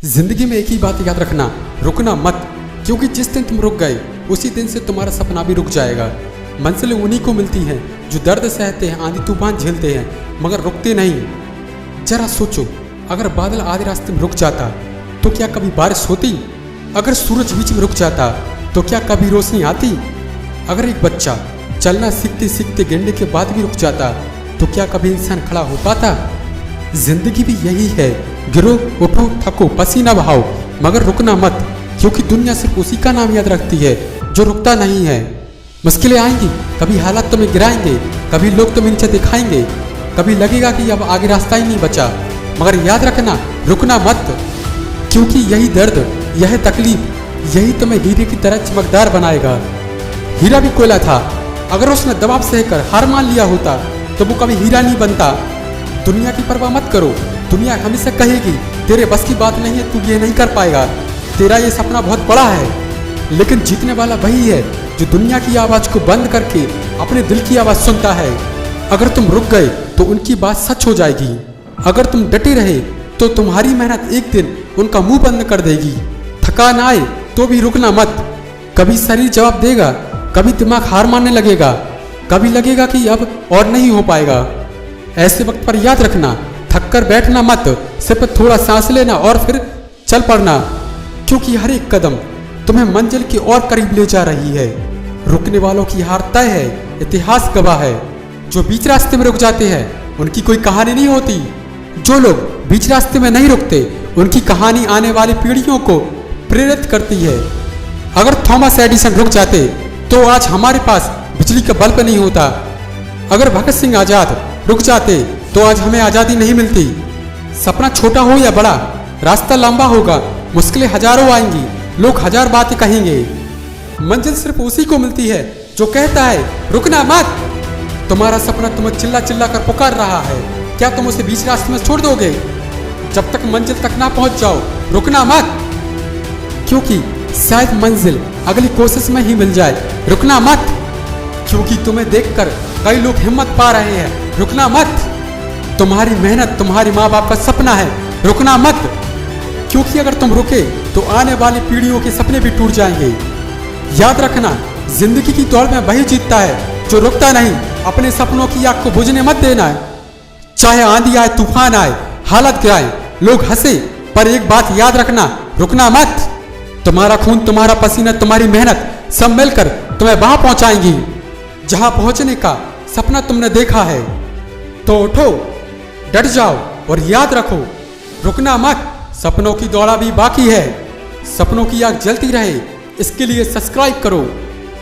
जिंदगी में एक ही बात याद रखना, रुकना मत। क्योंकि जिस दिन तुम रुक गए उसी दिन से तुम्हारा सपना भी रुक जाएगा। मंजिलें उन्हीं को मिलती हैं जो दर्द सहते हैं, आंधी तूफान झेलते हैं, मगर रुकते नहीं। जरा सोचो, अगर बादल आधे रास्ते में रुक जाता तो क्या कभी बारिश होती? अगर सूरज बीच में रुक जाता तो क्या कभी रोशनी आती? अगर एक बच्चा चलना सीखते सीखते गिरने के बाद भी रुक जाता तो क्या कभी इंसान खड़ा हो पाता? जिंदगी भी यही है, गिरो उठो थको पसीना बहाओ, मगर रुकना मत। क्योंकि दुनिया सिर्फ उसी का नाम याद रखती है जो रुकता नहीं है। मुश्किलें आएंगी, कभी हालात तुम्हें गिराएंगे, कभी लोग तुम्हें नीचे दिखाएंगे, कभी लगेगा कि अब आगे रास्ता ही नहीं बचा, मगर याद रखना, रुकना मत। क्योंकि यही दर्द, यह तकलीफ, यही तुम्हें हीरे की तरह चमकदार बनाएगा। हीरा भी कोयला था, अगर उसने दबाव सहकर हार मान लिया होता तो वो कभी हीरा नहीं बनता। दुनिया की परवाह मत करो, दुनिया हमेशा कहेगी तेरे बस की बात नहीं है, तू ये नहीं कर पाएगा, तेरा ये सपना बहुत बड़ा है। लेकिन जीतने वाला वही है जो दुनिया की आवाज़ को बंद करके अपने दिल की आवाज़ सुनता है। अगर तुम रुक गए तो उनकी बात सच हो जाएगी। अगर तुम डटे रहे तो तुम्हारी मेहनत एक दिन उनका मुंह बंद कर देगी। थकान आए तो भी रुकना मत। कभी शरीर जवाब देगा, कभी दिमाग हार मानने लगेगा, कभी लगेगा कि अब और नहीं हो पाएगा। ऐसे वक्त पर याद रखना, थक कर बैठना मत, सिर्फ थोड़ा सांस लेना और फिर चल पड़ना। क्योंकि हर एक कदम तुम्हें मंजिल की और करीब ले जा रही है। रुकने वालों की हार तय है, इतिहास गवाह है। जो बीच रास्ते में रुक जाते हैं उनकी कोई कहानी नहीं होती। जो लोग बीच रास्ते में नहीं रुकते उनकी कहानी आने वाली पीढ़ियों को प्रेरित करती है। अगर थॉमस एडिसन रुक जाते तो आज हमारे पास बिजली का बल्ब नहीं होता। अगर भगत सिंह आजाद रुक जाते तो आज हमें आज़ादी नहीं मिलती। सपना छोटा हो या बड़ा, रास्ता लंबा होगा, मुश्किलें हजारों आएंगी, लोग हजार बातें कहेंगे। मंजिल सिर्फ उसी को मिलती है जो कहता है रुकना मत। तुम्हारा सपना तुम्हें चिल्ला चिल्ला कर पुकार रहा है, क्या तुम उसे बीच रास्ते में छोड़ दोगे? जब तक मंजिल तक ना पहुंच जाओ, रुकना मत। क्योंकि शायद मंजिल अगली कोशिश में ही मिल जाए। रुकना मत। क्योंकि तुम्हें देखकर कई लोग हिम्मत पा रहे हैं। रुकना मत। तुम्हारी मेहनत तुम्हारी माँ बाप का सपना है। रुकना मत। क्योंकि अगर तुम रुके तो आने वाली पीढ़ियों के सपने भी टूट जाएंगे। याद रखना, जिंदगी की दौड़ में वही जीतता है जो रुकता नहीं। अपने सपनों की आग को बुझने मत देना है। चाहे आंधी आए, तूफान आए, हालत गिराए, लोग हंसे, पर एक बात याद रखना, रुकना मत। तुम्हारा खून, तुम्हारा पसीना, तुम्हारी मेहनत सब मिलकर तुम्हें वहां पहुंचाएंगी जहां पहुंचने का सपना तुमने देखा है। तो उठो, डट जाओ और याद रखो, रुकना मत। सपनों की दौड़ा भी बाकी है। सपनों की आग जलती रहे, इसके लिए सब्सक्राइब करो।